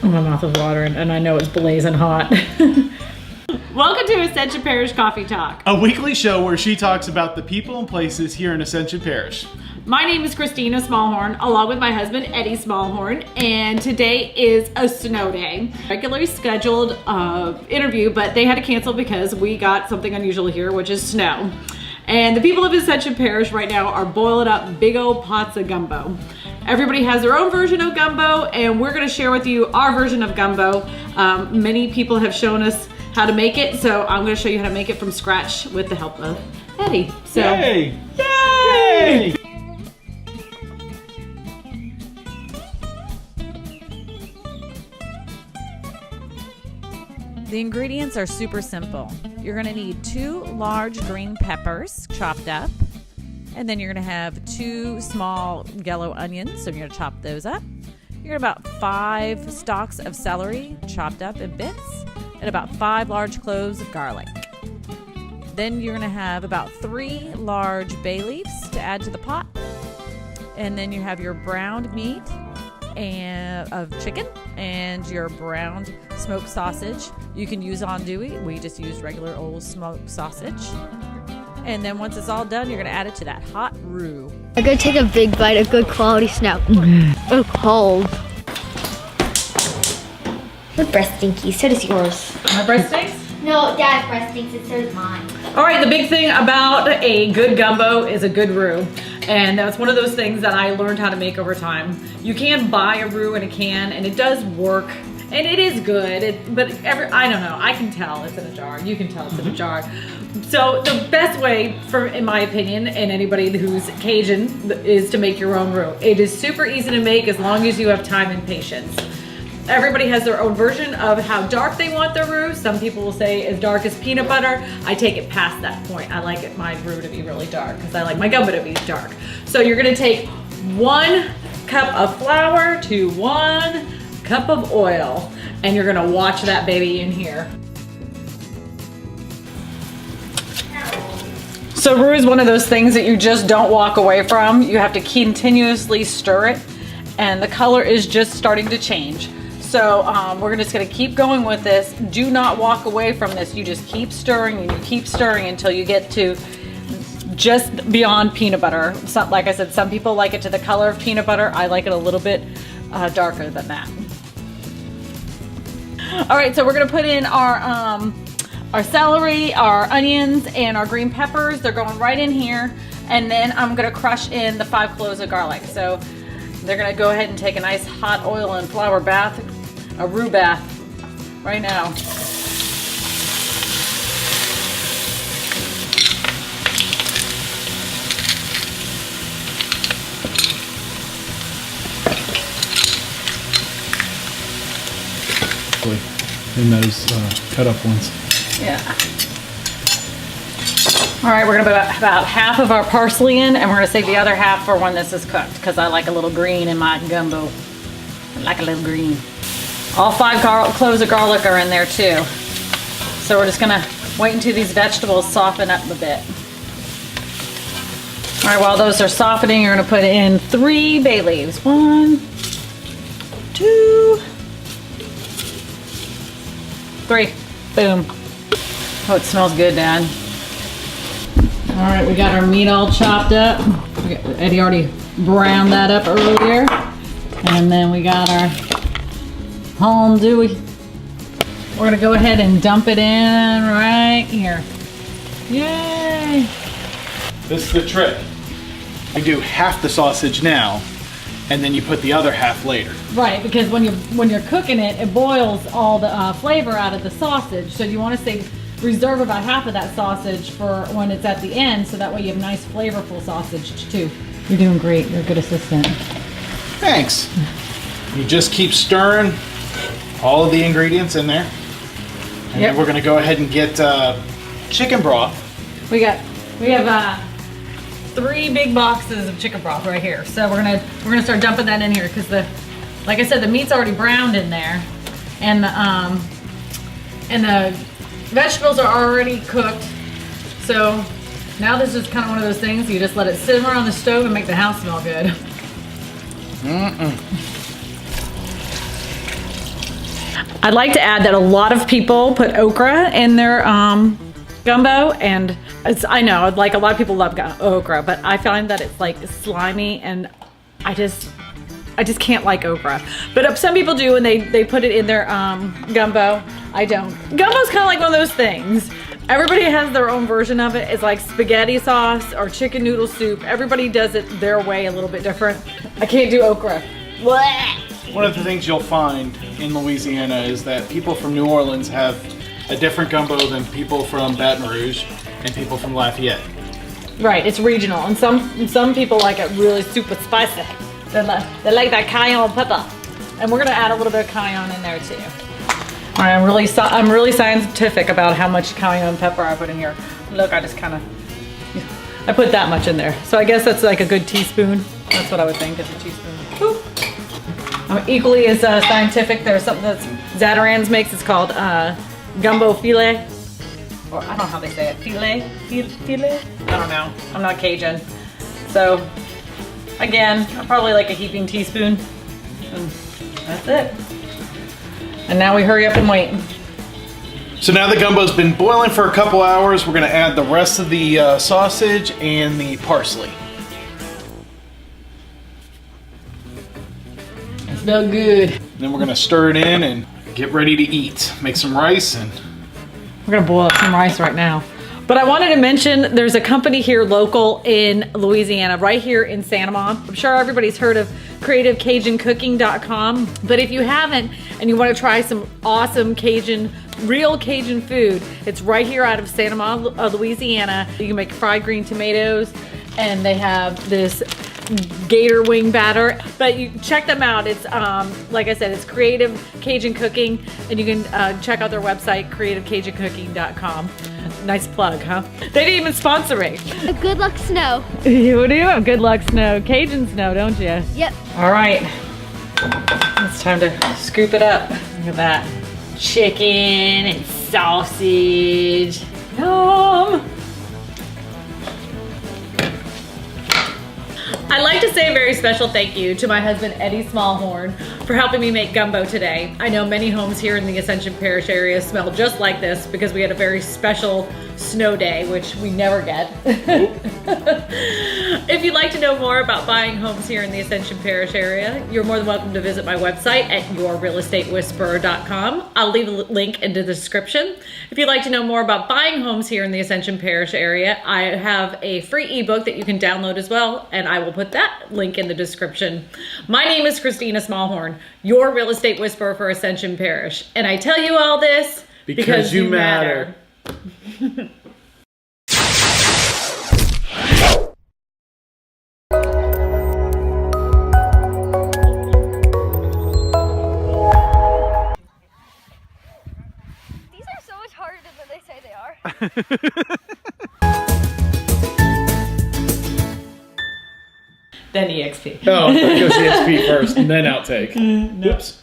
Oh, my mouth is watering, and I know it's blazing hot. Welcome to Ascension Parish Coffee Talk, a weekly show where she talks about the people and places here in Ascension Parish. My name is Kristina Smallhorn, along with my husband, Eddie Smallhorn, and today is a snow day. Regularly scheduled interview, but they had to cancel because we got something unusual here, which is snow. And the people of Ascension Parish right now are boiling up big old pots of gumbo. Everybody has their own version of gumbo, and we're gonna share with you our version of gumbo. Many people have shown us how to make it, so I'm gonna show you how to make it from scratch with the help of Eddie. So, Yay! Yay! The ingredients are super simple. You're gonna need 2 large green peppers chopped up, and then you're gonna have 2 small yellow onions, so you're gonna chop those up. You're gonna about 5 stalks of celery chopped up in bits, and about 5 large cloves of garlic. Then you're gonna have about 3 large bay leaves to add to the pot, and then you have your browned meat and of chicken and your browned smoked sausage. You can use andouille. We just use regular old smoked sausage. And then once it's all done, you're gonna add it to that hot roux. I'm gonna take a big bite of good quality snow. It's cold. My breast stinky, so does yours. My breast stinks? No, Dad's breast stinks, and so does mine. All right, the big thing about a good gumbo is a good roux. And that's one of those things that I learned how to make over time. You can buy a roux in a can, and it does work, and it is good, but I don't know, I can tell it's in a jar. You can tell it's in a jar. So the best way, in my opinion, and anybody who's Cajun, is to make your own roux. It is super easy to make as long as you have time and patience. Everybody has their own version of how dark they want their roux. Some people will say as dark as peanut butter. I take it past that point. I like my roux to be really dark because I like my gumbo to be dark. So you're gonna take 1 cup of flour to 1 cup of oil, and you're gonna watch that baby in here. So roux is one of those things that you just don't walk away from. You have to continuously stir it, and the color is just starting to change. So we're just gonna keep going with this. Do not walk away from this. You just keep stirring and you keep stirring until you get to just beyond peanut butter. So, like I said, some people like it to the color of peanut butter. I like it a little bit darker than that. All right, so we're gonna put in our celery, our onions, and our green peppers. They're going right in here. And then I'm gonna crush in the 5 cloves of garlic. So they're gonna go ahead and take a nice hot oil and flour bath, a roux bath, right now. In those cut up ones. Yeah. All right, we're gonna put about half of our parsley in, and we're gonna save the other half for when this is cooked, because I like a little green in my gumbo. I like a little green. All 5 cloves of garlic are in there too. So we're just gonna wait until these vegetables soften up a bit. All right, while those are softening, you're gonna put in 3 bay leaves. 1, 2, 3. Boom. Oh, it smells good, Dad. All right, we got our meat all chopped up. Eddie already browned that up earlier. And then we got our andouille. We're gonna go ahead and dump it in right here. Yay! This is the trick. You do half the sausage now, and then you put the other half later. Right, because when you're cooking it, it boils all the flavor out of the sausage. So you want to reserve about half of that sausage for when it's at the end, so that way you have nice flavorful sausage too. You're doing great. You're a good assistant. Thanks. You just keep stirring all of the ingredients in there. And then we're gonna go ahead and get chicken broth. We have 3 big boxes of chicken broth right here. So we're gonna start dumping that in here because like I said, the meat's already browned in there, and the vegetables are already cooked. So now this is kind of one of those things you just let it simmer on the stove and make the house smell good. I'd like to add that a lot of people put okra in their gumbo, and I know like a lot of people love okra, but I find that it's like slimy, and I just can't like okra. But some people do, and they put it in their gumbo. I don't. Gumbo's kind of like one of those things. Everybody has their own version of it. It's like spaghetti sauce or chicken noodle soup. Everybody does it their way, a little bit different. I can't do okra. Blech. One of the things you'll find in Louisiana is that people from New Orleans have a different gumbo than people from Baton Rouge and people from Lafayette. Right, it's regional, and some people like it really super spicy. They like that cayenne pepper, and we're gonna add a little bit of cayenne in there too. All right, I'm really scientific about how much cayenne pepper I put in here. Look, I just I put that much in there. So I guess that's like a good teaspoon. That's what I would think is a teaspoon. Woo. I'm equally as scientific. There's something that Zatarain's makes. It's called gumbo filet. Or I don't know how they say it. Filet? I don't know. I'm not Cajun. So again, probably like a heaping teaspoon. And that's it. And now we hurry up and wait. So now the gumbo's been boiling for a couple hours. We're gonna add the rest of the sausage and the parsley. It smells good. Then we're gonna stir it in and get ready to eat. Make some rice and We're gonna boil up some rice right now. But I wanted to mention there's a company here local in Louisiana, right here in Santa Monica. I'm sure everybody's heard of creativecajunCooking.com, but if you haven't and you want to try some awesome real Cajun food, it's right here out of Santa Monica, Louisiana. You can make fried green tomatoes, and they have this gator wing batter, but you check them out. It's like I said, it's Creative Cajun Cooking, and you can check out their website, creativecajunCooking.com. Nice plug, huh? They didn't even sponsor me. Good luck, Snow. What do you have? Good luck, Snow. Cajun Snow, don't you? Yep. All right, it's time to scoop it up. Look at that. Chicken and sausage. Yum! I'd like to say a very special thank you to my husband, Eddie Smallhorn, for helping me make gumbo today. I know many homes here in the Ascension Parish area smell just like this because we had a very special snow day, which we never get. If you'd like to know more about buying homes here in the Ascension Parish area, you're more than welcome to visit my website at yourrealestatewhisperer.com. I'll leave a link in the description. If you'd like to know more about buying homes here in the Ascension Parish area, I have a free ebook that you can download as well, and I will put that link in the description. My name is Kristina Smallhorn, your real estate whisperer for Ascension Parish, and I tell you all this because you matter. These are so much harder than they say they are. Then EXP. oh, goes the XP first and then outtake. Nope. Oops.